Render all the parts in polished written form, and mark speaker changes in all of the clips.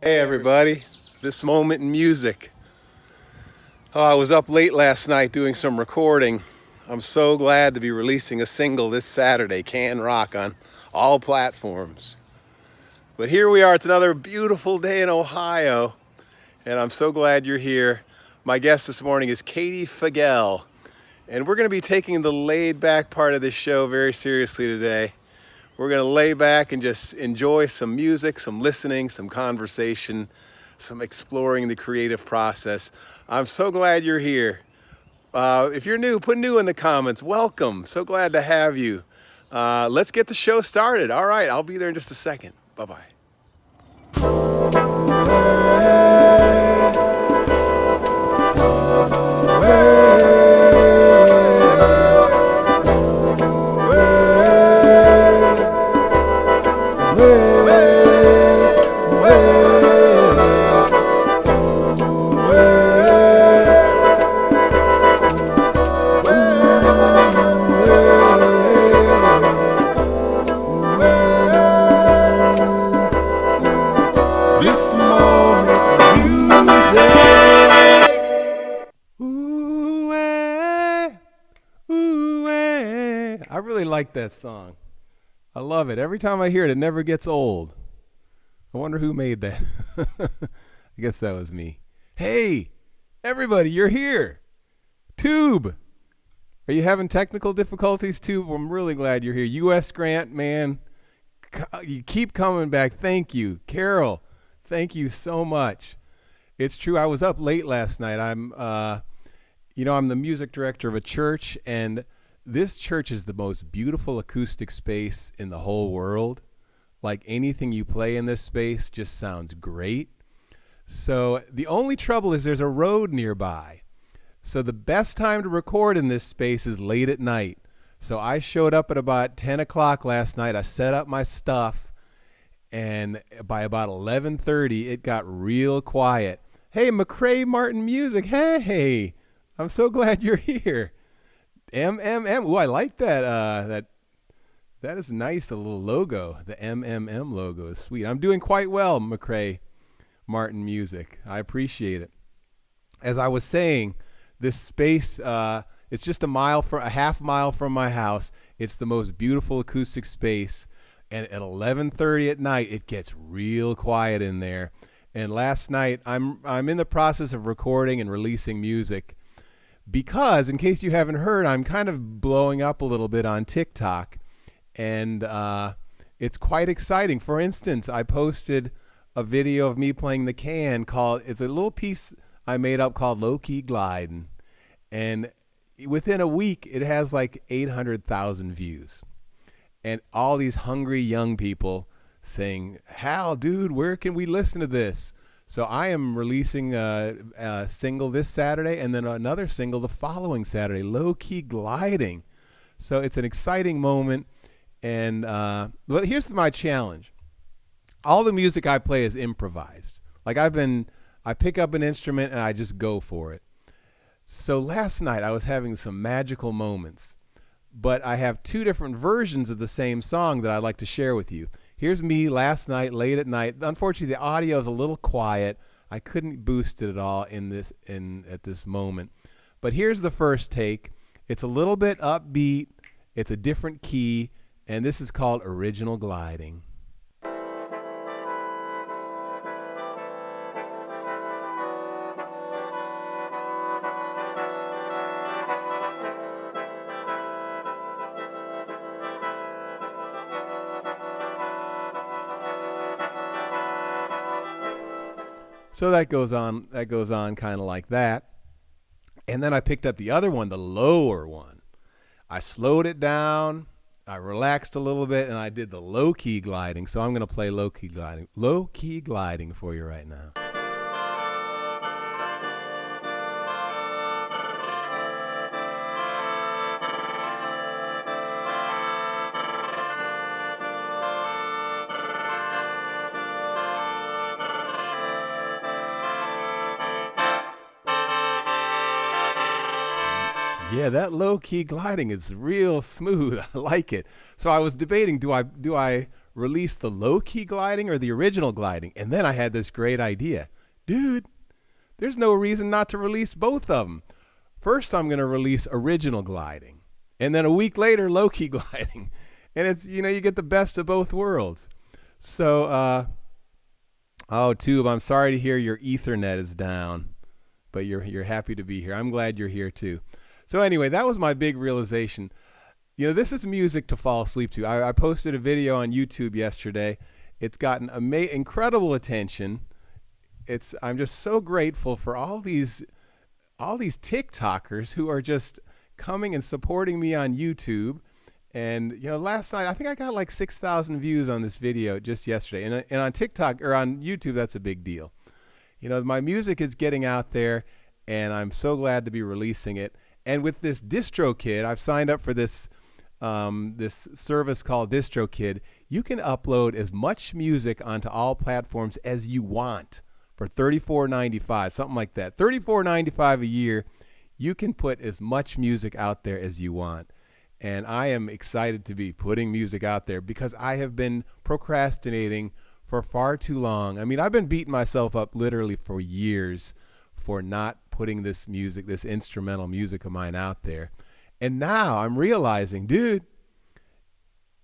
Speaker 1: Hey everybody, this moment in music. Oh, I was up late last night doing some recording. I'm so glad to be releasing a single this Saturday, Can Rock, on all platforms. But here we are, it's another beautiful day in Ohio, and I'm so glad you're here. My guest this morning is Katie Figiel, and we're going to be taking the laid back part of this show very seriously today. We're going to lay back and just enjoy some music, some listening, some conversation, some exploring the creative process. I'm so glad you're here. If you're new, put new in the comments. Welcome. So glad to have you. Let's get the show started. All right, I'll be there in just a second. Bye-bye. This moment music. Ooh, I really like that song. I love it. Every time I hear it, it never gets old. I wonder who made that. I guess that was me. Hey, everybody, you're here. Tube. Are you having technical difficulties, Tube? I'm really glad you're here. U.S. Grant, man, you keep coming back. Thank you. Carol, thank you so much. It's true. I was up late last night. I'm the music director of a church, and this church is the most beautiful acoustic space in the whole world. Like anything you play in this space just sounds great. So the only trouble is there's a road nearby. So the best time to record in this space is late at night. So I showed up at about 10 o'clock last night. I set up my stuff, and by about 11:30, it got real quiet. Hey, McCrae Martin Music. Hey, I'm so glad you're here. MMM. Ooh, I like that. That is nice. The little logo, the MMM logo is sweet. I'm doing quite well, McCrae Martin Music. I appreciate it. As I was saying, this space, it's just a half mile from my house. It's the most beautiful acoustic space. And at 11:30 at night, it gets real quiet in there. And last night, I'm in the process of recording and releasing music because, in case you haven't heard, I'm kind of blowing up a little bit on TikTok. And it's quite exciting. For instance, I posted a video of me playing the can it's a little piece I made up called Low Key Gliding. And within a week, it has like 800,000 views. And all these hungry young people saying, Hal, dude, where can we listen to this? So I am releasing a single this Saturday and then another single the following Saturday, Low Key Gliding. So it's an exciting moment. And but here's my challenge. All the music I play is improvised. Like I pick up an instrument and I just go for it. So last night I was having some magical moments, but I have two different versions of the same song that I'd like to share with you. Here's me last night, late at night. Unfortunately, the audio is a little quiet. I couldn't boost it at all at this moment. But here's the first take. It's a little bit upbeat. It's a different key. And this is called Original Gliding. So that goes on kind of like that. And then I picked up the other one, the lower one. I slowed it down. I relaxed a little bit, and I did the low-key gliding. So I'm going to play low-key gliding for you right now. Yeah, that low key gliding is real smooth. I like it. So I was debating, do I release the low-key gliding or the original gliding? And then I had this great idea. Dude, there's no reason not to release both of them. First, I'm going to release original gliding. And then a week later, low-key gliding. And it's, you know, you get the best of both worlds. So, oh, Tube, I'm sorry to hear your Ethernet is down. But you're happy to be here. I'm glad you're here, too. So anyway, that was my big realization. You know, this is music to fall asleep to. I posted a video on YouTube yesterday. It's gotten incredible attention. I'm just so grateful for all these TikTokers who are just coming and supporting me on YouTube. And you know, last night I think I got like 6,000 views on this video just yesterday. And on TikTok or on YouTube, that's a big deal. You know, my music is getting out there, and I'm so glad to be releasing it. And with this DistroKid, I've signed up for this service called DistroKid. You can upload as much music onto all platforms as you want for $34.95, something like that. $34.95 a year. You can put as much music out there as you want. And I am excited to be putting music out there because I have been procrastinating for far too long. I mean, I've been beating myself up literally for years for not putting this music, this instrumental music of mine out there. And now I'm realizing, dude,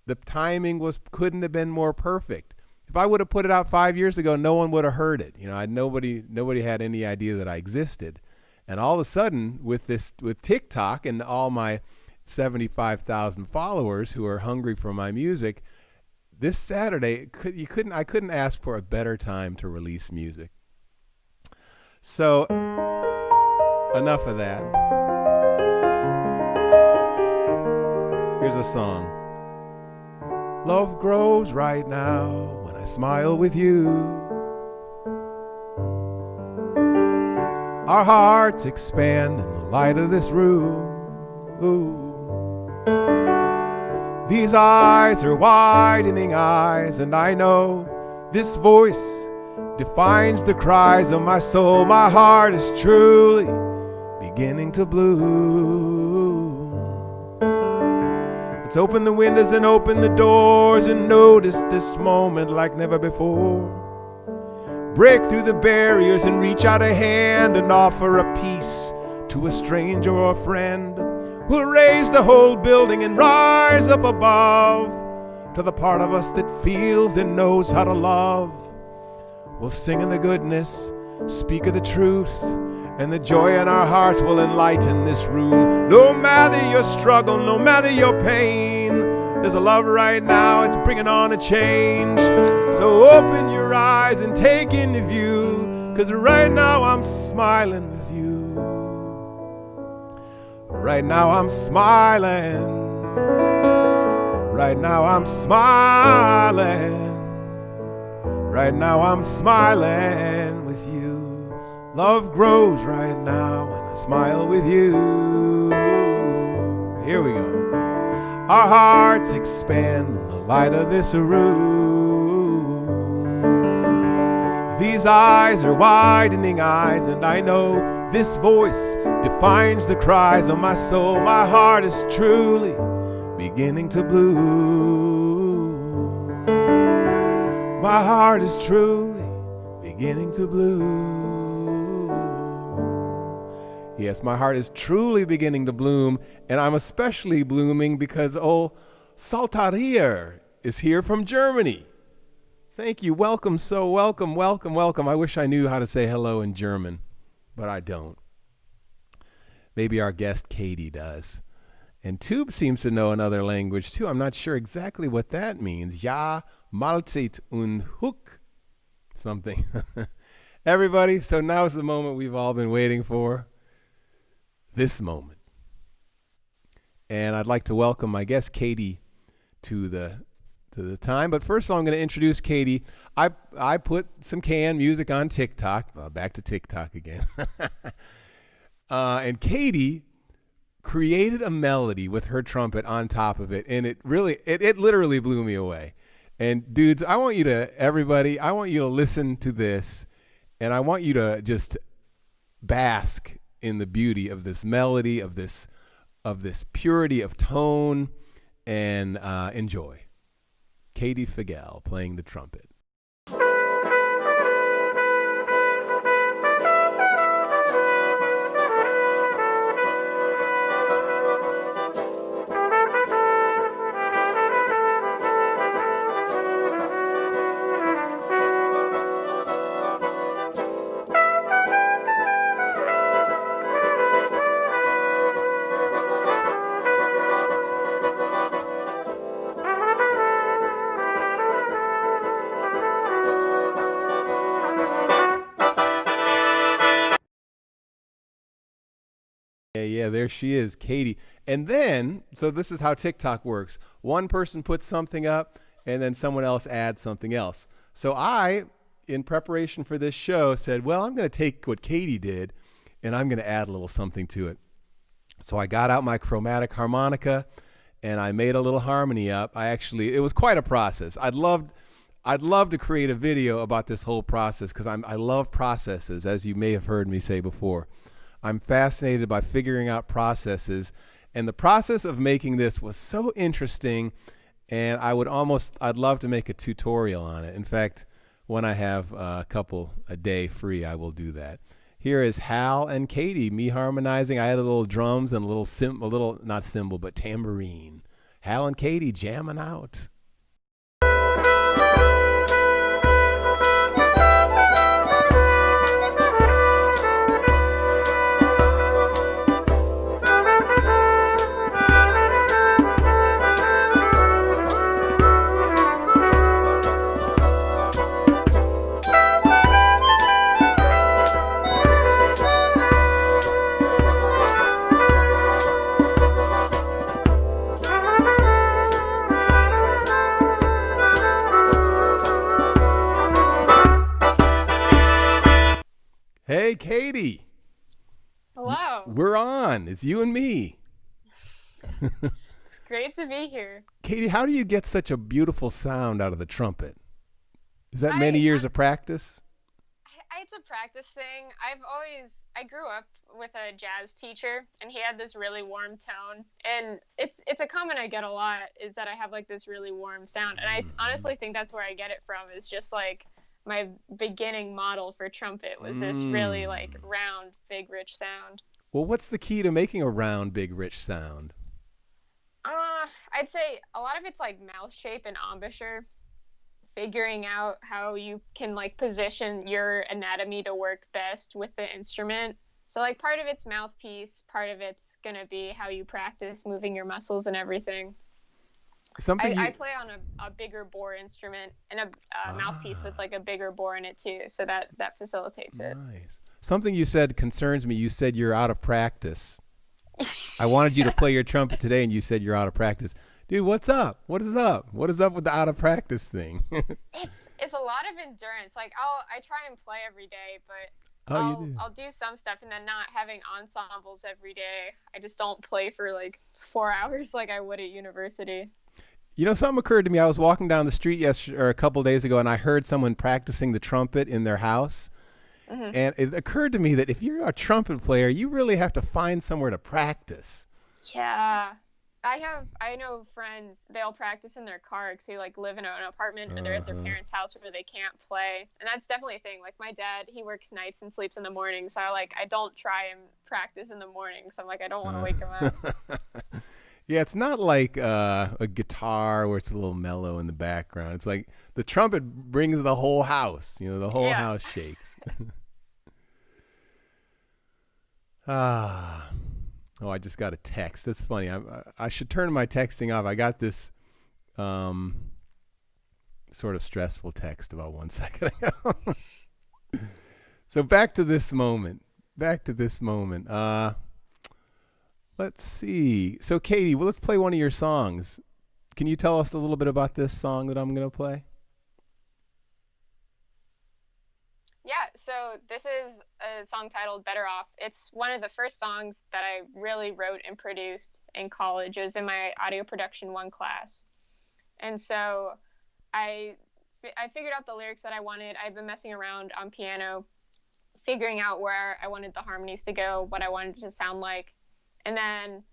Speaker 1: the timing couldn't have been more perfect. If I would have put it out 5 years ago, no one would have heard it. You know, nobody had any idea that I existed. And all of a sudden, with TikTok and all my 75,000 followers who are hungry for my music, this Saturday I couldn't ask for a better time to release music. So enough of that. Here's a song. Love grows right now when I smile with you. Our hearts expand in the light of this room. Ooh. These eyes are widening eyes, and I know this voice defines the cries of my soul. My heart is truly beginning to bloom. Let's open the windows and open the doors and notice this moment like never before. Break through the barriers and reach out a hand and offer a piece to a stranger or a friend. We'll raise the whole building and rise up above to the part of us that feels and knows how to love. We'll sing in the goodness, speak of the truth, and the joy in our hearts will enlighten this room. No matter your struggle, no matter your pain, there's a love right now, it's bringing on a change. So open your eyes and take in the view, 'cause right now I'm smiling with you. Right now I'm smiling. Right now I'm smiling. Right now I'm smiling with you. Love grows right now when I smile with you. Here we go. Our hearts expand in the light of this room. These eyes are widening eyes, and I know this voice defines the cries of my soul. My heart is truly beginning to bloom. My heart is truly beginning to bloom. Yes, my heart is truly beginning to bloom, and I'm especially blooming because old Saltarier is here from Germany. Thank you. Welcome. So welcome, welcome, welcome. I wish I knew how to say hello in German, but I don't. Maybe our guest Katie does. And Tube seems to know another language too. I'm not sure exactly what that means. Ja, Malzeit und Hook. Something. Everybody, so now is the moment we've all been waiting for. This moment. And I'd like to welcome my guest Katie to the time. But first of all, I'm going to introduce Katie. I put some canned music on TikTok. Well, back to TikTok again. And Katie created a melody with her trumpet on top of it. And it literally blew me away. And dudes, I want you to listen to this. And I want you to just bask in the beauty of this melody, of this purity of tone, and enjoy. Katie Figiel playing the trumpet. Yeah, there she is, Katie. And then, so this is how TikTok works. One person puts something up, and then someone else adds something else. So I, in preparation for this show, said, well, I'm going to take what Katie did, and I'm going to add a little something to it. So I got out my chromatic harmonica, and I made a little harmony up. It was quite a process. I'd love to create a video about this whole process because I love processes, as you may have heard me say before. I'm fascinated by figuring out processes, and the process of making this was so interesting, and I'd love to make a tutorial on it. In fact, when I have a couple a day free, I will do that. Here is Hal and Katie, me harmonizing. I had a little drums and a little not cymbal, but tambourine. Hal and Katie jamming out. Hey, Katie.
Speaker 2: Hello.
Speaker 1: We're on. It's you and me.
Speaker 2: It's great to be here.
Speaker 1: Katie, how do you get such a beautiful sound out of the trumpet? Is that
Speaker 2: I,
Speaker 1: many years
Speaker 2: I
Speaker 1: of practice?
Speaker 2: it's a practice thing. I grew up with a jazz teacher, and he had this really warm tone. And it's a comment I get a lot is that I have like this really warm sound. And I honestly think that's where I get it from. Is just like my beginning model for trumpet was this really like round, big, rich sound.
Speaker 1: Well, what's the key to making a round, big, rich sound?
Speaker 2: I'd say a lot of it's like mouth shape and embouchure, figuring out how you can like position your anatomy to work best with the instrument. So like part of it's mouthpiece, part of it's gonna be how you practice moving your muscles and everything. I play on a bigger bore instrument and a mouthpiece with like a bigger bore in it too, so that facilitates it.
Speaker 1: Nice. Something you said concerns me. You said you're out of practice. I wanted you to play your trumpet today, and you said you're out of practice. Dude, what's up? What is up? What is up with the out of practice thing?
Speaker 2: It's a lot of endurance. Like I try and play every day, but
Speaker 1: Oh, you do?
Speaker 2: I'll do some stuff, and then not having ensembles every day. I just don't play for like 4 hours like I would at university.
Speaker 1: You know, something occurred to me. I was walking down the street yesterday, or a couple days ago, and I heard someone practicing the trumpet in their house. And it occurred to me that if you're a trumpet player, you really have to find somewhere to practice.
Speaker 2: Yeah. I know friends, they'll practice in their car because they like live in an apartment or they're at their parents' house where they can't play. And that's definitely a thing. Like my dad, he works nights and sleeps in the morning. So I don't try and practice in the morning. So I'm like, I don't want to wake him up.
Speaker 1: Yeah, it's not like a guitar where it's a little mellow in the background. It's like the trumpet brings the whole house. You know, the whole house shakes. Ah. Oh, I just got a text. That's funny. I should turn my texting off. I got this sort of stressful text about 1 second ago. So back to this moment. Let's see. So Katie, well, let's play one of your songs. Can you tell us a little bit about this song that I'm going to play?
Speaker 2: Yeah, so this is a song titled Better Off. It's one of the first songs that I really wrote and produced in college. It was in my audio production 1 class. And so I figured out the lyrics that I wanted. I've been messing around on piano, figuring out where I wanted the harmonies to go, what I wanted it to sound like. And then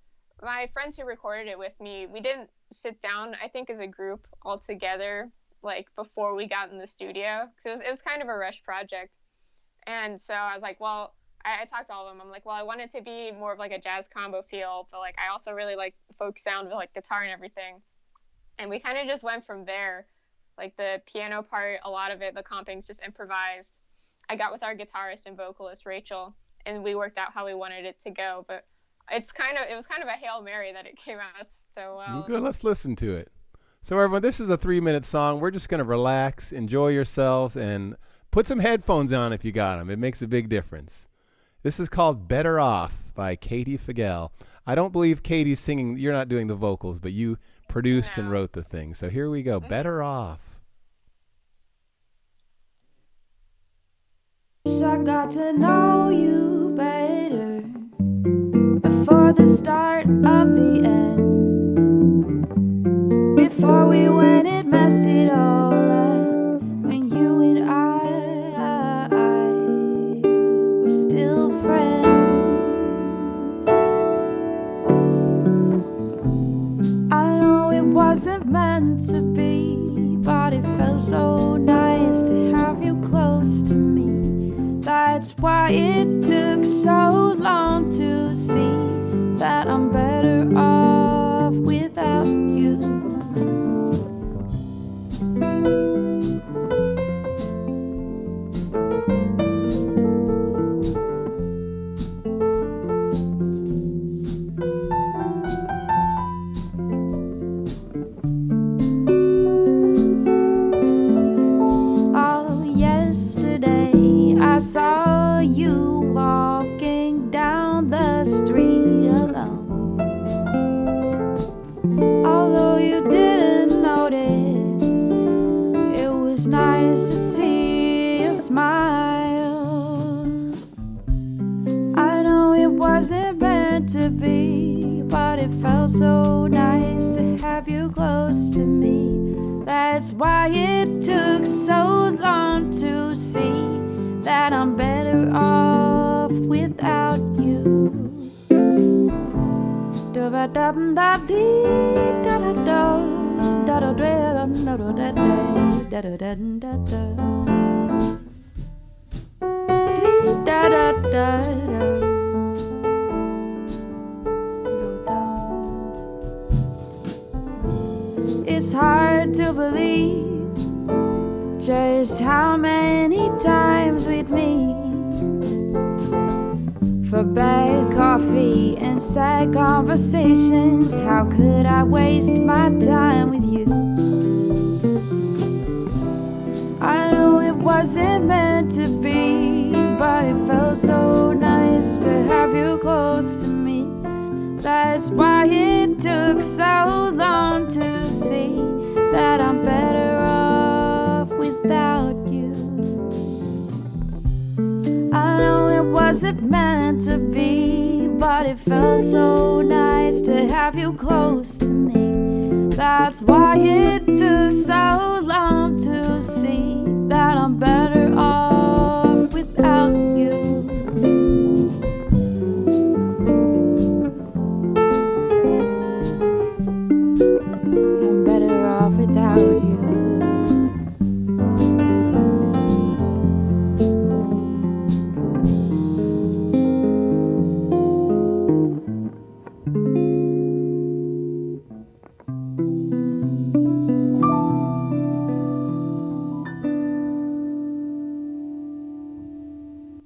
Speaker 2: my friends who recorded it with me, we didn't sit down, I think, as a group all together, like before we got in the studio, because it was kind of a rush project. And so I was like, well, I talked to all of them. I'm like, well, I want it to be more of like a jazz combo feel, but like I also really like folk sound with like guitar and everything. And we kind of just went from there. Like the piano part, a lot of it, the comping's just improvised. I got with our guitarist and vocalist Rachel, and we worked out how we wanted it to go. But it was kind of a Hail Mary that it came out so
Speaker 1: Well,
Speaker 2: well.
Speaker 1: good. Let's listen to it. So, everyone, this is a 3 minute song. We're just going to relax, enjoy yourselves, and put some headphones on if you got them. It makes a big difference. This is called Better Off by Katie Figiel. I don't believe Katie's singing. You're not doing the vocals, but you produced and
Speaker 2: No.
Speaker 1: wrote the thing. So here we go.
Speaker 2: Hmm.
Speaker 1: Better Off.
Speaker 3: I got to know you better before the start of the end. Before we went and messed it all up. When you and I were still friends. I know it wasn't meant to be, but it felt so nice to have you close to me. That's why it took so long to see that I'm better off without you. Oh, yesterday I saw you walking down the street alone. Although you didn't notice, it was nice to see you smile. I know it wasn't meant to be, but it felt so nice to have you close to me. That's why it took so long to see that I'm better off without you. It's hard to believe just how many times we'd meet for bad coffee and sad conversations. How could I waste my time with you? I know it wasn't meant to be, but it felt so nice to have you close to me. That's why it took so long to see that I'm better off without you. I know it wasn't meant to be, but it felt so nice to have you close to me. That's why it took so long to see that I'm better off without you. I'm better off without you.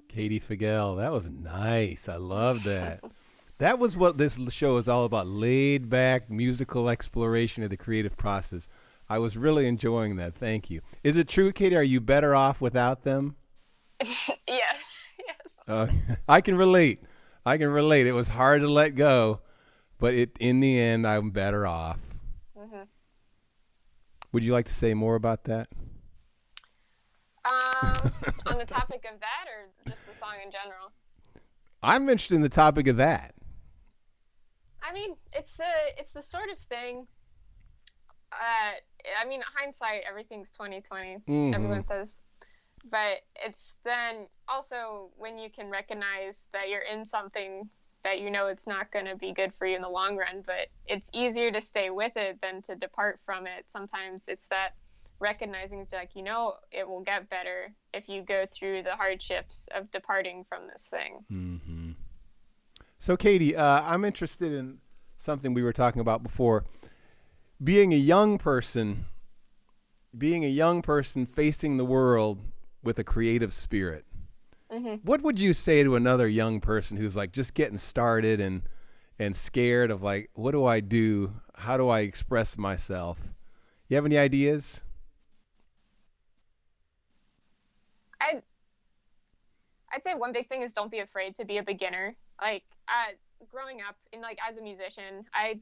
Speaker 1: Katie Figiel. That was nice. I love that. That was what this show is all about, laid back musical exploration of the creative process. I was really enjoying that. Thank you. Is it true, Katie? Are you better off without them?
Speaker 2: Yeah. Yes.
Speaker 1: Uh, I can relate. I can relate. It was hard to let go, but in the end, I'm better off.
Speaker 2: Hmm.
Speaker 1: Would you like to say more about that?
Speaker 2: On the topic of that, or just the song in general?
Speaker 1: I'm interested in the topic of that.
Speaker 2: I mean, it's the sort of thing. I mean, hindsight, everything's 2020.
Speaker 1: Mm-hmm.
Speaker 2: Everyone says, but it's then also when you can recognize that you're in something that you know it's not going to be good for you in the long run, but it's easier to stay with it than to depart from it. Sometimes it's that recognizing it's like, you know, it will get better if you go through the hardships of departing from this thing.
Speaker 1: Mm-hmm. So Katie, I'm interested in something we were talking about before. Being a young person facing the world with a creative spirit.
Speaker 2: Mm-hmm.
Speaker 1: What would you say to another young person who's like just getting started and scared of like, what do I do? How do I express myself? You have any ideas?
Speaker 2: I'd say one big thing is don't be afraid to be a beginner. Like, growing up and like as a musician, I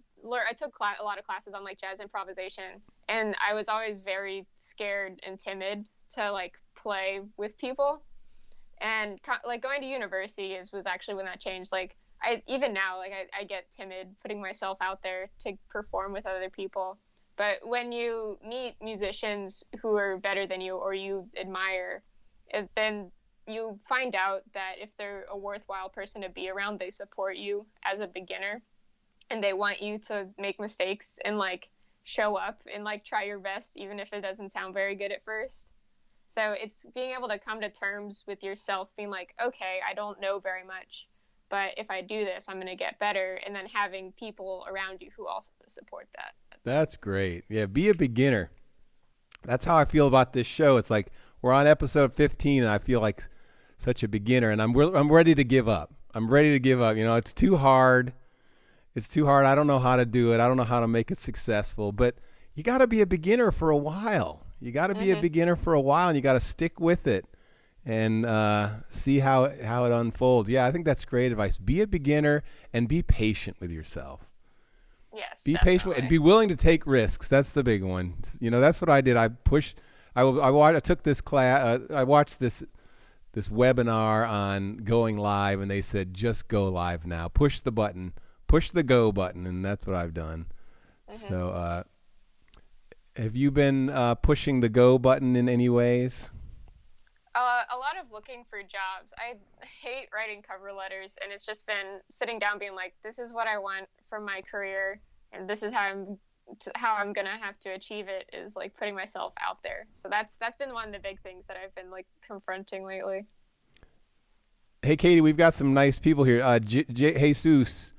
Speaker 2: took a lot of classes on like jazz improvisation, and I was always very scared and timid to like play with people. And like going to university was actually when that changed. Like even now, like I get timid putting myself out there to perform with other people. But when you meet musicians who are better than you or you admire, then you find out that if they're a worthwhile person to be around, they support you as a beginner, and they want you to make mistakes and like show up and like try your best, even if it doesn't sound very good at first. So it's being able to come to terms with yourself, being like, okay, I don't know very much, but if I do this, I'm going to get better. And then having people around you who also support that.
Speaker 1: That's great. Yeah, be a beginner. That's how I feel about this show. It's like we're on episode 15 and I feel like such a beginner, and I'm ready to give up. I'm ready to give up. You know, it's too hard. It's too hard. I don't know how to do it. I don't know how to make it successful, but you got to be a beginner for a while. You got to be a beginner for a while, and you got to stick with it and see how it unfolds. Yeah, I think that's great advice. Be a beginner and be patient with yourself.
Speaker 2: Yes,
Speaker 1: be
Speaker 2: definitely.
Speaker 1: patient and be willing to take risks. That's the big one. You know, that's what I did. I took this class. I watched this webinar on going live, and they said, just go live now. Push the button. Push the go button, and that's what I've done. So have you been pushing the go button in any ways?
Speaker 2: A lot of looking for jobs. I hate writing cover letters, and it's just been sitting down being like, this is what I want from my career, and this is how I'm gonna have to achieve it, is like putting myself out there. So that's been one of the big things that I've been like confronting lately.
Speaker 1: Hey Katie, we've got some nice people here. Jesus,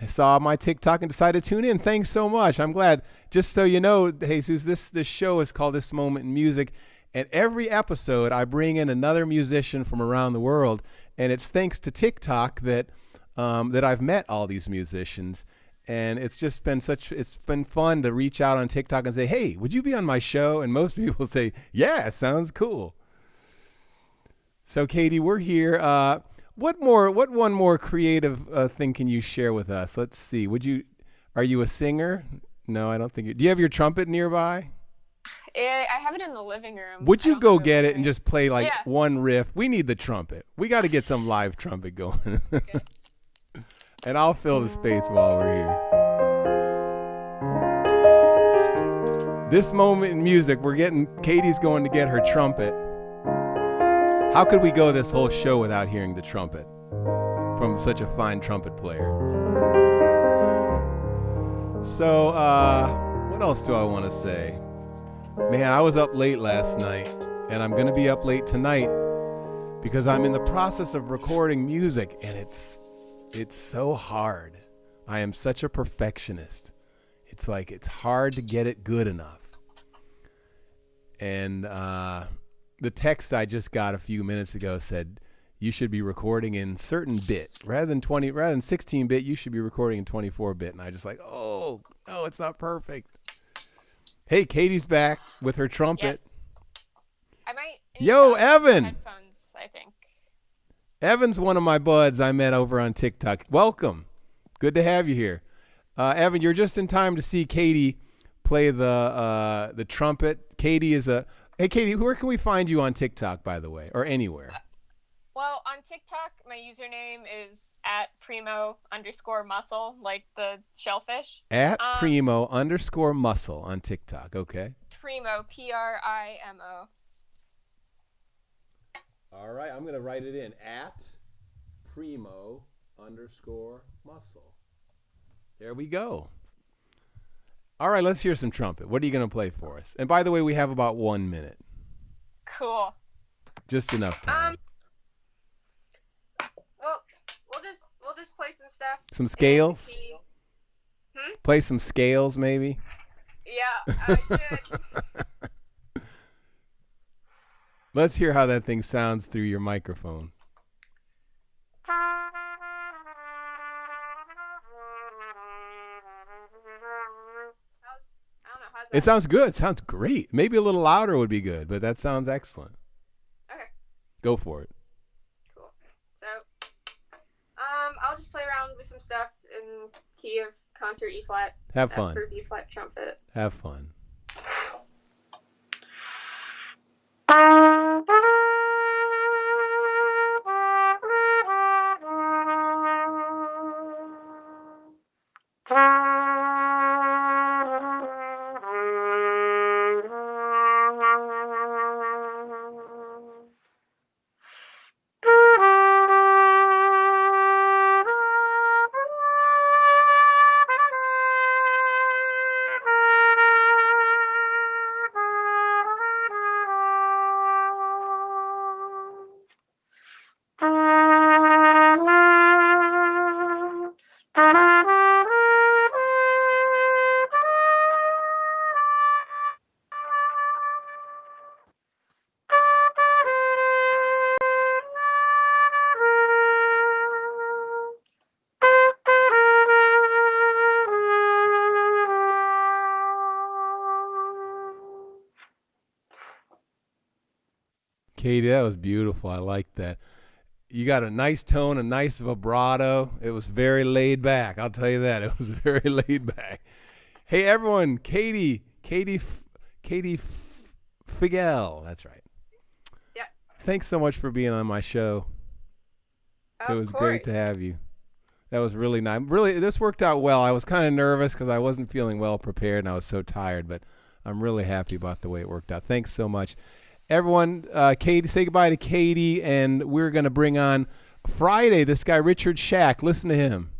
Speaker 1: I saw my TikTok and decided to tune in. Thanks so much. I'm glad. Just so you know, Jesus, this show is called This Moment in Music, and every episode I bring in another musician from around the world, and it's thanks to TikTok that I've met all these musicians. And it's just been it's been fun to reach out on TikTok and say, hey, would you be on my show? And most people say, yeah, sounds cool. So Katie, we're here. What one more creative thing can you share with us? Let's see. Are you a singer? No, I don't think do you have your trumpet nearby?
Speaker 2: I have it in the living room.
Speaker 1: Would you go get it and just play like one riff? We need the trumpet. We got to get some live trumpet going. Okay. And I'll fill the space while we're here. This moment in music, Katie's going to get her trumpet. How could we go this whole show without hearing the trumpet from such a fine trumpet player? So, what else do I want to say? Man, I was up late last night, and I'm going to be up late tonight because I'm in the process of recording music, and it's so hard. I am such a perfectionist. It's like it's hard to get it good enough. And the text I just got a few minutes ago said you should be recording in certain bit rather than 16-bit. You should be recording in 24-bit. And I just like, oh no, it's not perfect. Hey, Katie's back with her trumpet.
Speaker 2: Yes. I might.
Speaker 1: Yo, Evan.
Speaker 2: Headphones, I think.
Speaker 1: Evan's one of my buds I met over on TikTok. Welcome. Good to have you here. Evan, you're just in time to see Katie play the trumpet. Hey, Katie, where can we find you on TikTok, by the way, or anywhere?
Speaker 2: Well, on TikTok, my username is @primo_muscle, like the shellfish.
Speaker 1: @primo_muscle on TikTok. Okay.
Speaker 2: Primo, PRIMO.
Speaker 1: All right, I'm going to write it in. @primo_muscle. _muscle. There we go. All right, let's hear some trumpet. What are you going to play for us? And by the way, we have about 1 minute.
Speaker 2: Cool.
Speaker 1: Just enough time.
Speaker 2: Well, we'll just play some stuff.
Speaker 1: Some scales?
Speaker 2: Hmm?
Speaker 1: Play some scales, maybe?
Speaker 2: Yeah, I should.
Speaker 1: Let's hear how that thing sounds through your microphone. It sounds good. It sounds great. Maybe a little louder would be good, but that sounds excellent.
Speaker 2: Okay.
Speaker 1: Go for it.
Speaker 2: Cool. So, I'll just play around with some stuff in key of concert E flat.
Speaker 1: Have fun.
Speaker 2: For B flat trumpet.
Speaker 1: Have fun. Katie, that was beautiful. I like that. You got a nice tone, a nice vibrato. It was very laid back. I'll tell you that. It was very laid back. Hey, everyone. Katie Figiel. That's right.
Speaker 2: Yeah.
Speaker 1: Thanks so much for being on my show. It was great to have you. That was really nice. Really, this worked out well. I was kind of nervous because I wasn't feeling well prepared and I was so tired, but I'm really happy about the way it worked out. Thanks so much. Everyone, Katie, say goodbye to Katie, and we're going to bring on Friday this guy, Richard Shack. Listen to him.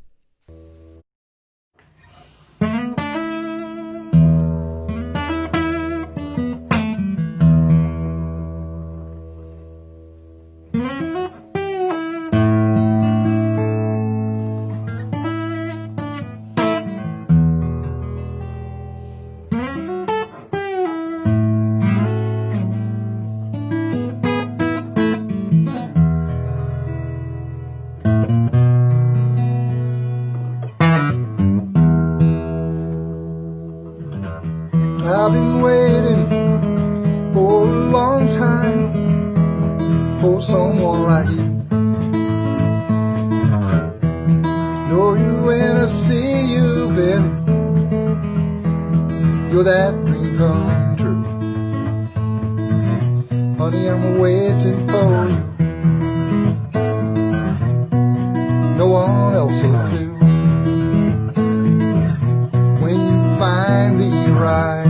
Speaker 4: I've been waiting for a long time for someone like you. Know you when I see you, baby. You're that dream come true. Honey, I'm waiting for you. No one else will do. When you finally arrive,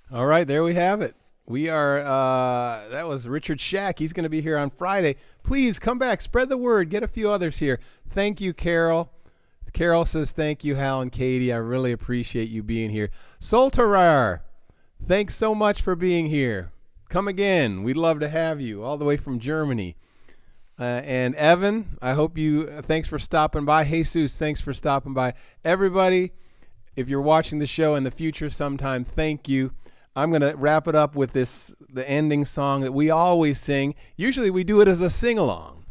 Speaker 1: All right, there we have it. We are, that was Richard Shack. He's going to be here on Friday. Please come back, spread the word, get a few others here. Thank you, Carol. Carol says, thank you, Hal and Katie. I really appreciate you being here. Solterar, thanks so much for being here. Come again. We'd love to have you all the way from Germany. And Evan, I hope you, thanks for stopping by. Jesus, thanks for stopping by. Everybody, if you're watching the show in the future sometime, thank you. I'm going to wrap it up with the ending song that we always sing. Usually we do it as a sing-along.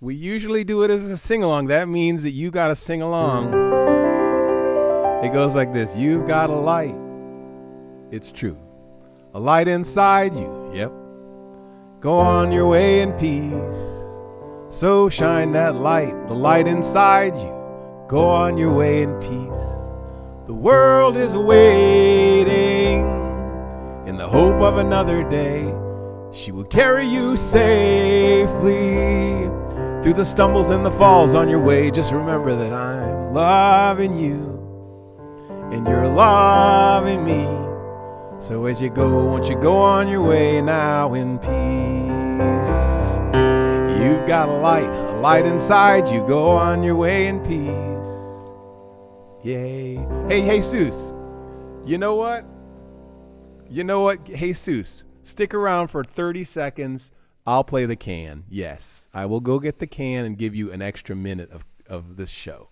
Speaker 1: That means that you got to sing along. It goes like this. You've got a light. It's true. A light inside you. Yep. Go on your way in peace. So shine that light, the light inside you. Go on your way in peace. The world is waiting. In the hope of another day, she will carry you safely through the stumbles and the falls on your way. Just remember that I'm loving you and you're loving me. So as you go, won't you go on your way now in peace? You've got a light inside you. Go on your way in peace. Yay. Hey, Jesus. You know what? Jesus, stick around for 30 seconds. I'll play the can. Yes, I will go get the can and give you an extra minute of this show.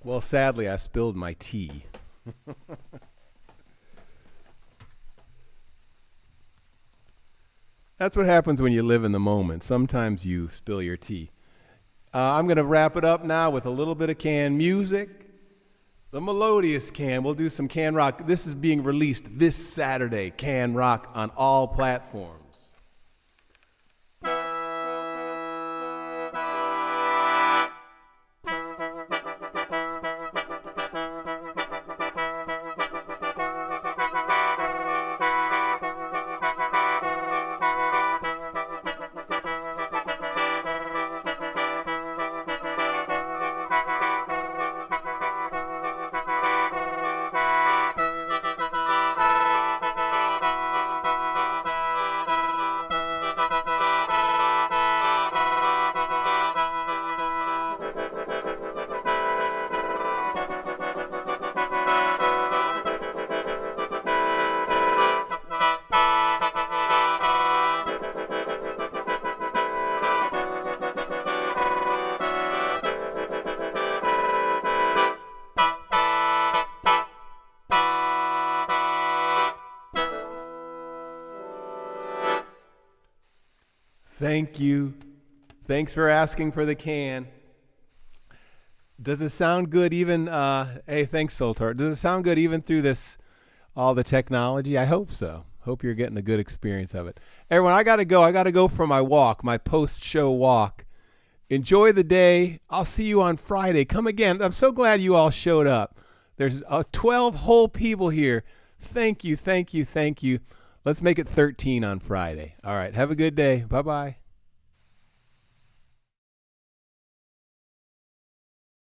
Speaker 1: Well, sadly, I spilled my tea. That's what happens when you live in the moment. Sometimes you spill your tea. I'm going to wrap it up now with a little bit of can music. The melodious can. We'll do some can rock. This is being released this Saturday, can rock on all platforms. Thank you. Thanks for asking for the can. Does it sound good even, hey, thanks, Soltar. Does it sound good even through this, all the technology? I hope so. Hope you're getting a good experience of it. Everyone, I got to go. I got to go for my walk, my post-show walk. Enjoy the day. I'll see you on Friday. Come again. I'm so glad you all showed up. There's 12 whole people here. Thank you, thank you, thank you. Let's make it 13 on Friday. All right. Have a good day. Bye-bye.